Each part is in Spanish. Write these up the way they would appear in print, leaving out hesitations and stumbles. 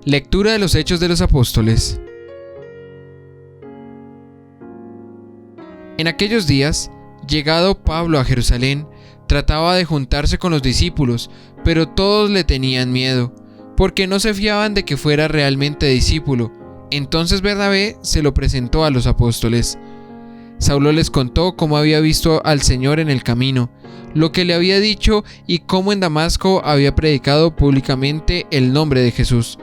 Lectura de los Hechos de los Apóstoles. En aquellos días, llegado Pablo a Jerusalén, trataba de juntarse con los discípulos, pero todos le tenían miedo, porque no se fiaban de que fuera realmente discípulo. Entonces Bernabé se lo presentó a los apóstoles. Saulo les contó cómo había visto al Señor en el camino, lo que le había dicho y cómo en Damasco había predicado públicamente el nombre de Jesús.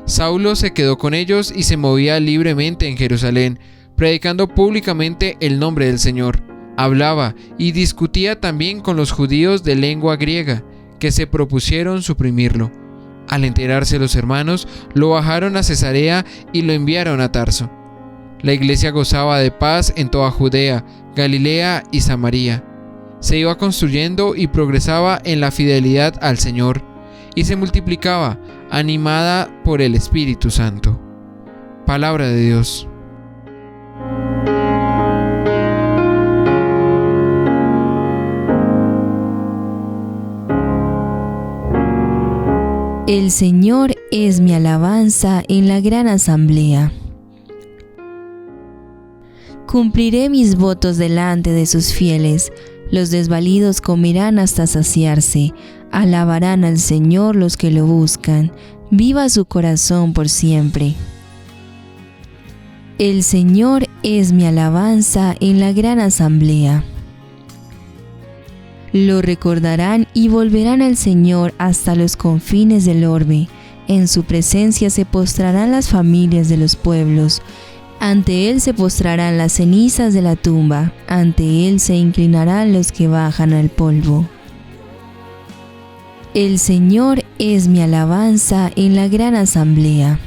Saulo se quedó con ellos y se movía libremente en Jerusalén, predicando públicamente el nombre del Señor. Hablaba y discutía también con los judíos de lengua griega, que se propusieron suprimirlo. Al enterarse los hermanos, lo bajaron a Cesarea y lo enviaron a Tarso. La iglesia gozaba de paz en toda Judea, Galilea y Samaria. Se iba construyendo y progresaba en la fidelidad al Señor, y se multiplicaba, animada por el Espíritu Santo. Palabra de Dios. El Señor es mi alabanza en la gran asamblea. Cumpliré mis votos delante de sus fieles. Los desvalidos comerán hasta saciarse. Alabarán al Señor los que lo buscan. Viva su corazón por siempre. El Señor es mi alabanza en la gran asamblea. Lo recordarán y volverán al Señor hasta los confines del orbe. En su presencia se postrarán las familias de los pueblos. Ante Él se postrarán las cenizas de la tumba. Ante Él se inclinarán los que bajan al polvo. El Señor es mi alabanza en la gran asamblea.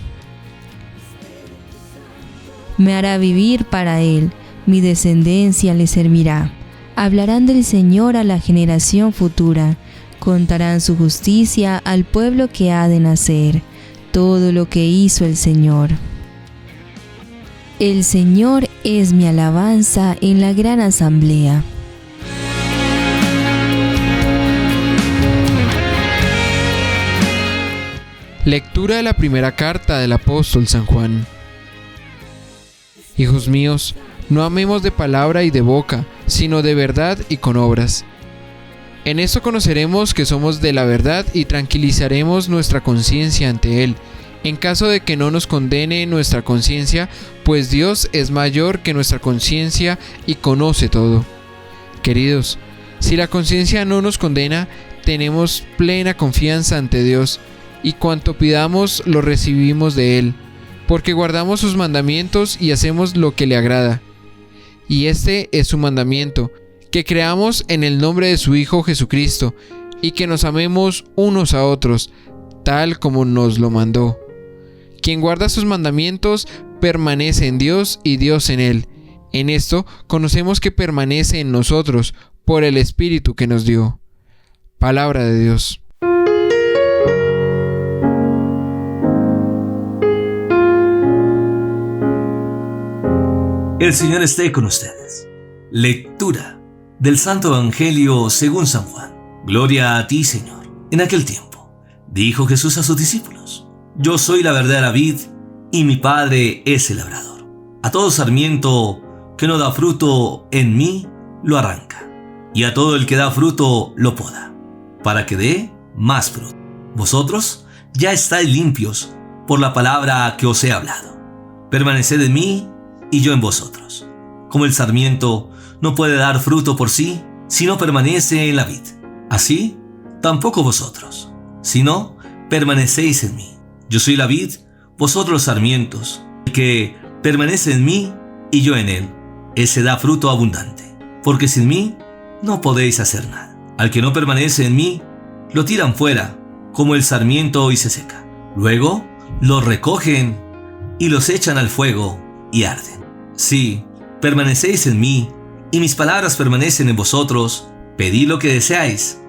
Me hará vivir para Él, mi descendencia le servirá. Hablarán del Señor a la generación futura, contarán su justicia al pueblo que ha de nacer, todo lo que hizo el Señor. El Señor es mi alabanza en la gran asamblea. Lectura de la primera carta del apóstol San Juan. Hijos míos, no amemos de palabra y de boca, sino de verdad y con obras. En esto conoceremos que somos de la verdad y tranquilizaremos nuestra conciencia ante Él, en caso de que no nos condene nuestra conciencia, pues Dios es mayor que nuestra conciencia y conoce todo. Queridos, si la conciencia no nos condena, tenemos plena confianza ante Dios, y cuanto pidamos lo recibimos de Él, porque guardamos sus mandamientos y hacemos lo que le agrada. Y este es su mandamiento, que creamos en el nombre de su Hijo Jesucristo, y que nos amemos unos a otros, tal como nos lo mandó. Quien guarda sus mandamientos permanece en Dios y Dios en él. En esto conocemos que permanece en nosotros por el Espíritu que nos dio. Palabra de Dios. El Señor esté con ustedes. Lectura del Santo Evangelio según San Juan. Gloria a ti, Señor. En aquel tiempo, dijo Jesús a sus discípulos: Yo soy la verdadera vid, y mi Padre es el labrador. A todo sarmiento que no da fruto en mí, lo arranca, y a todo el que da fruto, lo poda, para que dé más fruto. Vosotros ya estáis limpios por la palabra que os he hablado. Permaneced en mí, y yo en vosotros. Como el sarmiento no puede dar fruto por sí, si no permanece en la vid, así tampoco vosotros, si no permanecéis en mí. Yo soy la vid, vosotros los sarmientos. El que permanece en mí y yo en él, ese da fruto abundante, porque sin mí no podéis hacer nada. Al que no permanece en mí, lo tiran fuera, como el sarmiento, y se seca. Luego los recogen y los echan al fuego y arden. Si permanecéis en mí y mis palabras permanecen en vosotros, pedid lo que deseáis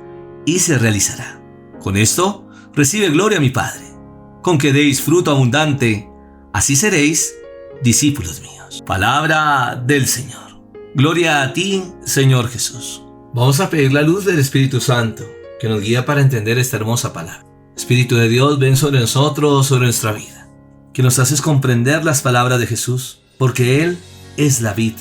y se realizará. Con esto recibe gloria mi Padre, con que deis fruto abundante, así seréis discípulos míos. Palabra del Señor. Gloria a ti, Señor Jesús. Vamos a pedir la luz del Espíritu Santo, que nos guía para entender esta hermosa palabra. Espíritu de Dios, ven sobre nosotros, sobre nuestra vida, que nos haces comprender las palabras de Jesús, porque Él es la vid.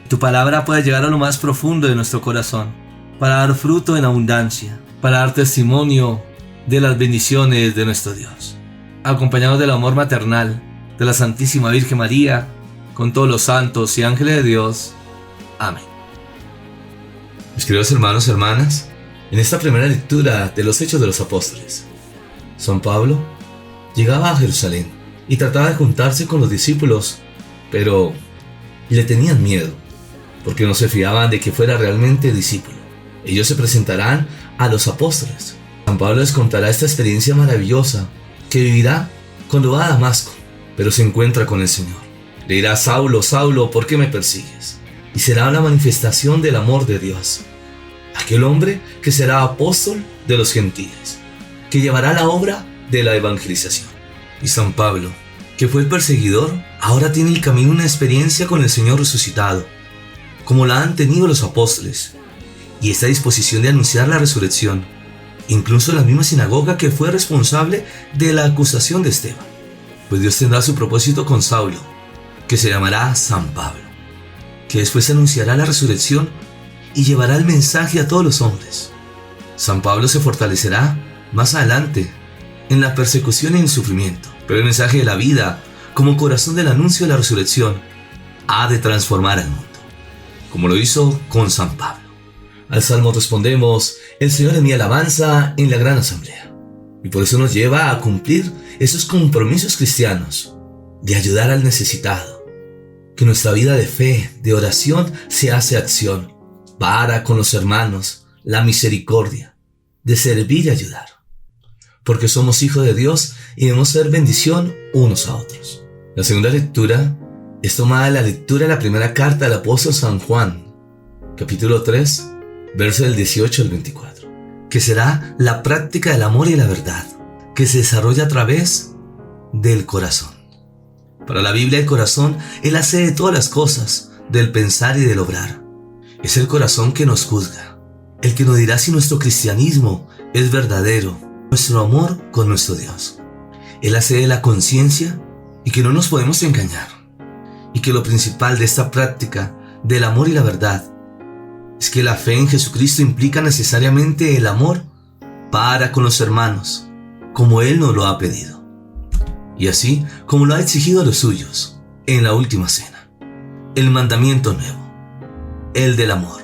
Tu palabra puede llegar a lo más profundo de nuestro corazón, para dar fruto en abundancia, para dar testimonio de las bendiciones de nuestro Dios. Acompañados del amor maternal de la Santísima Virgen María, con todos los santos y ángeles de Dios. Amén. Mis queridos hermanos y hermanas, en esta primera lectura de los Hechos de los Apóstoles, San Pablo llegaba a Jerusalén y trataba de juntarse con los discípulos, pero le tenían miedo, porque no se fiaban de que fuera realmente discípulo. Ellos se presentarán a los apóstoles. San Pablo les contará esta experiencia maravillosa que vivirá cuando va a Damasco, pero se encuentra con el Señor. Le dirá: Saulo, Saulo, ¿por qué me persigues? Y será una manifestación del amor de Dios. Aquel hombre que será apóstol de los gentiles, que llevará la obra de la evangelización. Y San Pablo, que fue el perseguidor, ahora tiene el camino una experiencia con el Señor resucitado, como la han tenido los apóstoles, y esta disposición de anunciar la resurrección, incluso en la misma sinagoga que fue responsable de la acusación de Esteban. Pues Dios tendrá su propósito con Saulo, que se llamará San Pablo, que después anunciará la resurrección y llevará el mensaje a todos los hombres. San Pablo se fortalecerá más adelante en la persecución y en el sufrimiento, pero el mensaje de la vida, como corazón del anuncio de la resurrección, ha de transformar al mundo, como lo hizo con San Pablo. Al Salmo respondemos: el Señor es mi alabanza en la gran asamblea. Y por eso nos lleva a cumplir esos compromisos cristianos de ayudar al necesitado, que nuestra vida de fe, de oración, se hace acción para con los hermanos, la misericordia, de servir y ayudar, porque somos hijos de Dios y debemos ser bendición unos a otros. La segunda lectura es tomada de la lectura de la primera carta del apóstol San Juan, capítulo 3, versos del 18 al 24, que será la práctica del amor y la verdad, que se desarrolla a través del corazón. Para la Biblia, el corazón es la sede de todas las cosas, del pensar y del obrar. Es el corazón que nos juzga, el que nos dirá si nuestro cristianismo es verdadero, nuestro amor con nuestro Dios. Es la sede de la conciencia y que no nos podemos engañar. Y que lo principal de esta práctica del amor y la verdad es que la fe en Jesucristo implica necesariamente el amor para con los hermanos, como Él nos lo ha pedido, y así como lo ha exigido a los suyos en la última cena. El mandamiento nuevo, el del amor.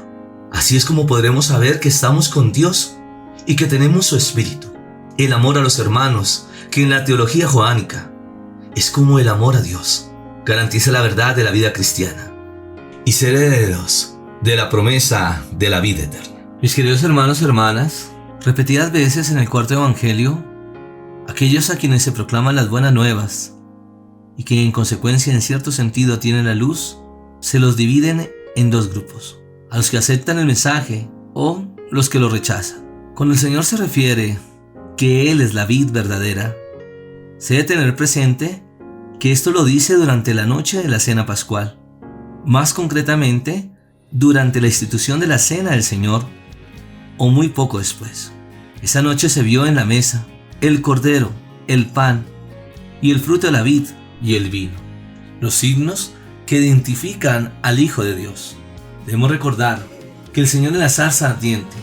Así es como podremos saber que estamos con Dios y que tenemos su Espíritu. El amor a los hermanos, que en la teología joánica es como el amor a Dios, garantiza la verdad de la vida cristiana y ser herederos de la promesa de la vida eterna. Mis queridos hermanos y hermanas, repetidas veces en el cuarto evangelio, aquellos a quienes se proclaman las buenas nuevas y que en consecuencia en cierto sentido tienen la luz, se los dividen en dos grupos: a los que aceptan el mensaje o los que lo rechazan. Cuando el Señor se refiere que Él es la vid verdadera, se debe tener presente que esto lo dice durante la noche de la cena pascual, más concretamente durante la institución de la cena del Señor, o muy poco después. Esa noche se vio en la mesa el cordero, el pan y el fruto de la vid y el vino, los signos que identifican al Hijo de Dios. Debemos recordar que el Señor en la zarza ardiente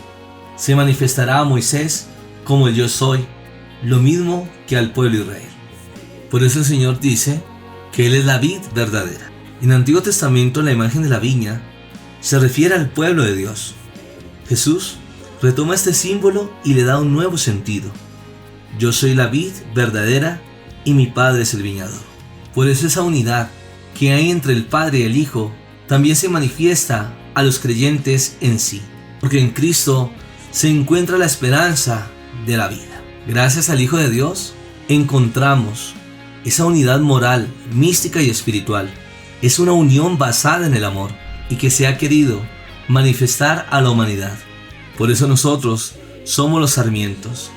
se manifestará a Moisés como el yo soy, lo mismo que al pueblo de Israel. Por eso el Señor dice que Él es la vid verdadera. En el Antiguo Testamento, la imagen de la viña se refiere al pueblo de Dios. Jesús retoma este símbolo y le da un nuevo sentido: yo soy la vid verdadera y mi Padre es el viñador. Por eso esa unidad que hay entre el Padre y el Hijo también se manifiesta a los creyentes en sí, porque en Cristo se encuentra la esperanza de la vida. Gracias al Hijo de Dios encontramos esa unidad moral, mística y espiritual. Es una unión basada en el amor y que se ha querido manifestar a la humanidad. Por eso nosotros somos los sarmientos,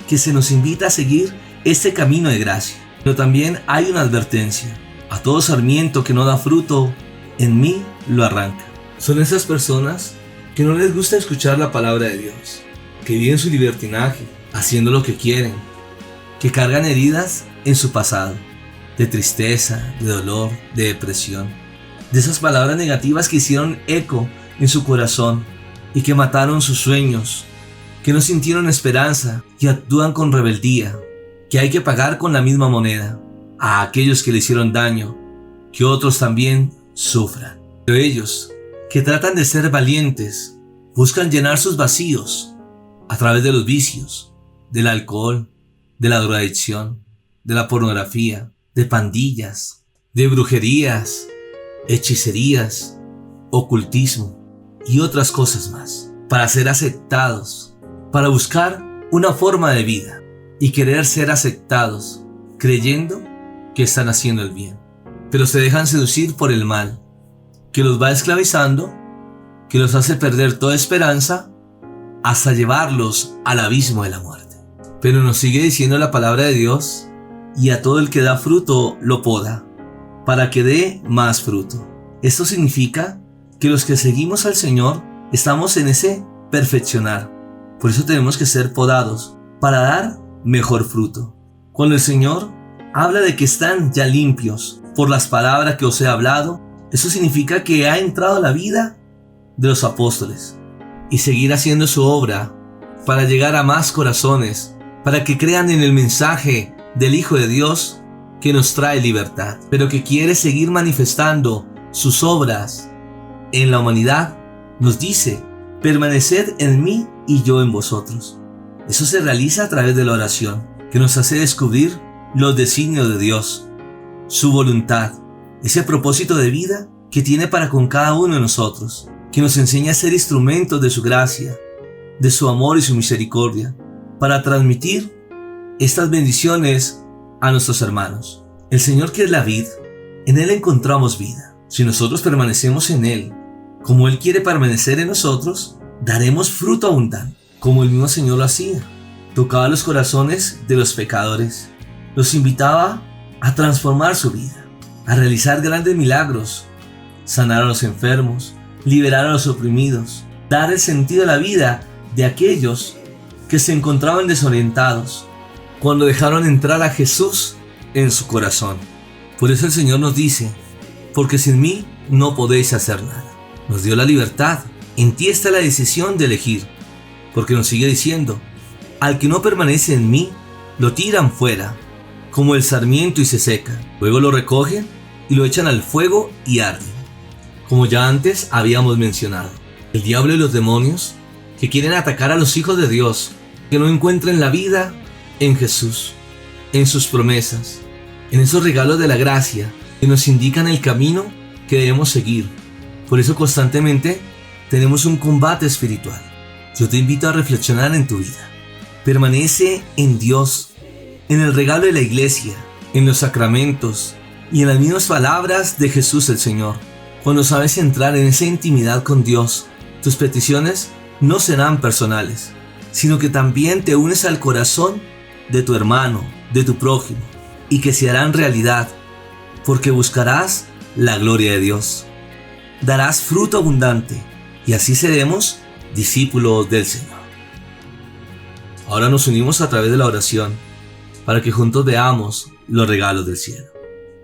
que se nos invita a seguir este camino de gracia. Pero también hay una advertencia: a todo sarmiento que no da fruto, en mí lo arranca. Son esas personas que no les gusta escuchar la palabra de Dios, que viven su libertinaje, haciendo lo que quieren, que cargan heridas en su pasado, de tristeza, de dolor, de depresión, de esas palabras negativas que hicieron eco en su corazón y que mataron sus sueños, que no sintieron esperanza y actúan con rebeldía, que hay que pagar con la misma moneda a aquellos que le hicieron daño, que otros también sufran. Pero ellos, que tratan de ser valientes, buscan llenar sus vacíos a través de los vicios, del alcohol, de la drogadicción, de la pornografía, de pandillas, de brujerías, hechicerías, ocultismo y otras cosas más, para ser aceptados, para buscar una forma de vida y querer ser aceptados, creyendo que están haciendo el bien. Pero se dejan seducir por el mal, que los va esclavizando, que los hace perder toda esperanza, hasta llevarlos al abismo de la muerte. Pero nos sigue diciendo la palabra de Dios, y a todo el que da fruto lo poda, para que dé más fruto. Esto significa que los que seguimos al Señor estamos en ese perfeccionar. Por eso tenemos que ser podados, para dar mejor fruto. Cuando el Señor habla de que están ya limpios por las palabras que os he hablado, eso significa que ha entrado a la vida de los apóstoles y seguir haciendo su obra para llegar a más corazones, para que crean en el mensaje del Hijo de Dios que nos trae libertad, pero que quiere seguir manifestando sus obras en la humanidad. Nos dice: permaneced en mí y yo en vosotros. Eso se realiza a través de la oración, que nos hace descubrir los designios de Dios, su voluntad, ese propósito de vida que tiene para con cada uno de nosotros, que nos enseña a ser instrumentos de su gracia, de su amor y su misericordia, para transmitir estas bendiciones a nuestros hermanos. El Señor, que es la vid, en Él encontramos vida. Si nosotros permanecemos en Él, como Él quiere permanecer en nosotros, daremos fruto abundante, como el mismo Señor lo hacía. Tocaba los corazones de los pecadores, los invitaba a transformar su vida, a realizar grandes milagros, sanar a los enfermos, liberar a los oprimidos, dar el sentido a la vida de aquellos que se encontraban desorientados cuando dejaron entrar a Jesús en su corazón. Por eso el Señor nos dice: porque sin mí no podéis hacer nada. Nos dio la libertad. En ti está la decisión de elegir, porque nos sigue diciendo: al que no permanece en mí, lo tiran fuera, como el sarmiento, y se seca. Luego lo recogen y lo echan al fuego y arden. Como ya antes habíamos mencionado, el diablo y los demonios que quieren atacar a los hijos de Dios, que no encuentren la vida en Jesús, en sus promesas, en esos regalos de la gracia que nos indican el camino que debemos seguir. Por eso constantemente tenemos un combate espiritual. Yo te invito a reflexionar en tu vida. Permanece en Dios, en el regalo de la iglesia, en los sacramentos y en las mismas palabras de Jesús el Señor. Cuando sabes entrar en esa intimidad con Dios, tus peticiones no serán personales, sino que también te unes al corazón de tu hermano, de tu prójimo, y que se harán realidad, porque buscarás la gloria de Dios. Darás fruto abundante, y así seremos discípulos del Señor. Ahora nos unimos a través de la oración, para que juntos veamos los regalos del cielo.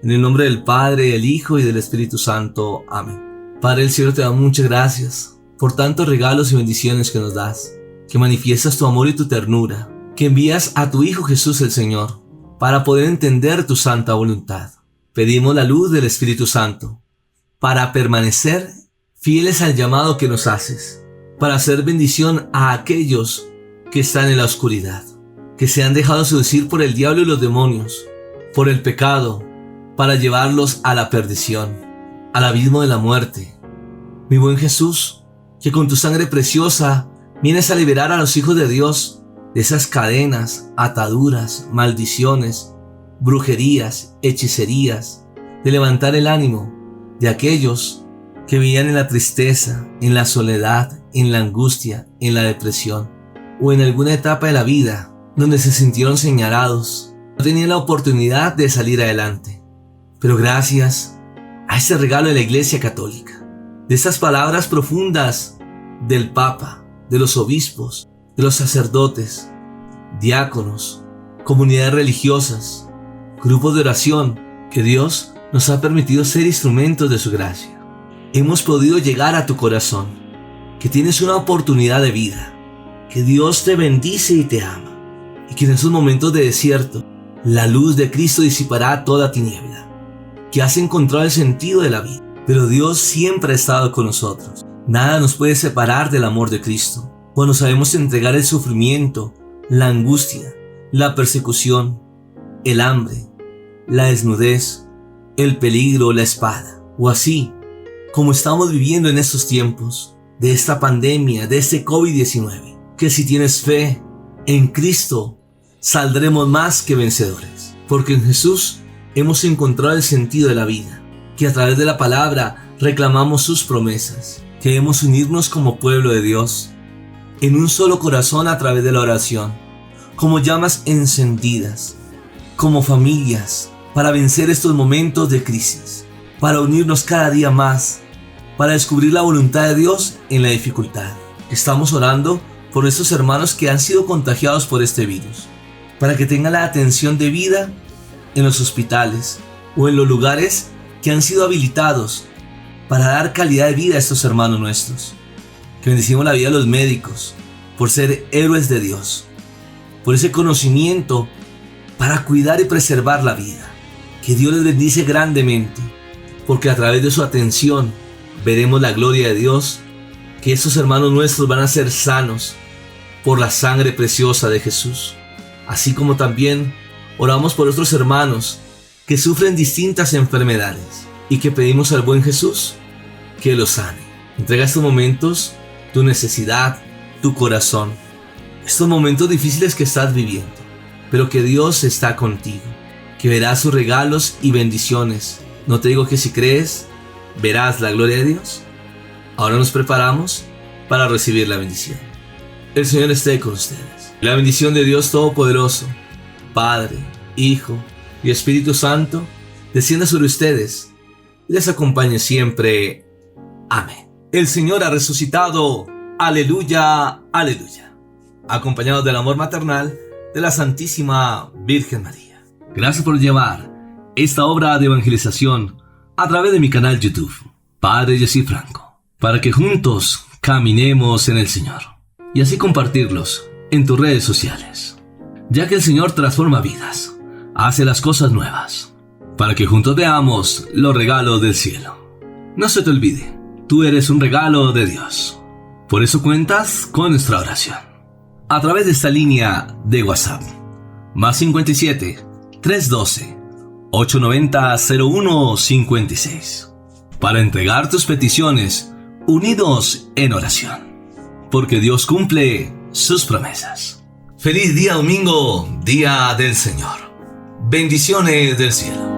En el nombre del Padre, del Hijo y del Espíritu Santo. Amén. Padre del cielo, te damos muchas gracias por tantos regalos y bendiciones que nos das, que manifiestas tu amor y tu ternura, que envías a tu Hijo Jesús el Señor, para poder entender tu santa voluntad. Pedimos la luz del Espíritu Santo, para permanecer fieles al llamado que nos haces, para hacer bendición a aquellos que están en la oscuridad, que se han dejado seducir por el diablo y los demonios, por el pecado, para llevarlos a la perdición, al abismo de la muerte. Mi buen Jesús, que con tu sangre preciosa vienes a liberar a los hijos de Dios de esas cadenas, ataduras, maldiciones, brujerías, hechicerías, de levantar el ánimo de aquellos que vivían en la tristeza, en la soledad, en la angustia, en la depresión, o en alguna etapa de la vida donde se sintieron señalados, no tenían la oportunidad de salir adelante. Pero gracias a ese regalo de la Iglesia Católica, de esas palabras profundas del Papa, de los obispos, de los sacerdotes, diáconos, comunidades religiosas, grupos de oración, que Dios nos ha permitido ser instrumentos de su gracia. Hemos podido llegar a tu corazón, que tienes una oportunidad de vida, que Dios te bendice y te ama, y que en esos momentos de desierto, la luz de Cristo disipará toda tiniebla, que has encontrado el sentido de la vida. Pero Dios siempre ha estado con nosotros. Nada nos puede separar del amor de Cristo. Cuando sabemos entregar el sufrimiento, la angustia, la persecución, el hambre, la desnudez, el peligro, la espada, o así como estamos viviendo en estos tiempos de esta pandemia, de este COVID-19, que si tienes fe en Cristo, saldremos más que vencedores, porque en Jesús hemos encontrado el sentido de la vida, que a través de la palabra reclamamos sus promesas, que debemos unirnos como pueblo de Dios, en un solo corazón a través de la oración, como llamas encendidas, como familias, para vencer estos momentos de crisis, para unirnos cada día más, para descubrir la voluntad de Dios en la dificultad. Estamos orando por esos hermanos que han sido contagiados por este virus, para que tengan la atención debida en los hospitales o en los lugares que han sido habilitados para dar calidad de vida a estos hermanos nuestros. Que bendecimos la vida de los médicos por ser héroes de Dios, por ese conocimiento para cuidar y preservar la vida. Que Dios les bendice grandemente, porque a través de su atención veremos la gloria de Dios, que estos hermanos nuestros van a ser sanos por la sangre preciosa de Jesús. Así como también oramos por otros hermanos que sufren distintas enfermedades y que pedimos al buen Jesús que los sane. Entrega estos momentos, tu necesidad, tu corazón, estos momentos difíciles que estás viviendo, pero que Dios está contigo, que verás sus regalos y bendiciones. No te digo que si crees, verás la gloria de Dios. Ahora nos preparamos para recibir la bendición. El Señor esté con ustedes. La bendición de Dios Todopoderoso, Padre, Hijo y Espíritu Santo, descienda sobre ustedes y les acompañe siempre. Amén. El Señor ha resucitado. Aleluya, aleluya. Acompañados del amor maternal de la Santísima Virgen María. Gracias por llevar esta obra de evangelización a través de mi canal YouTube, Padre Jessy Franco, para que juntos caminemos en el Señor y así compartirlos en tus redes sociales, ya que el Señor transforma vidas, hace las cosas nuevas, para que juntos veamos los regalos del cielo. No se te olvide, tú eres un regalo de Dios. Por eso cuentas con nuestra oración. A través de esta línea de WhatsApp, más 57 312 890 0156, para entregar tus peticiones unidos en oración, porque Dios cumple sus promesas. Feliz día domingo, día del Señor. Bendiciones del cielo.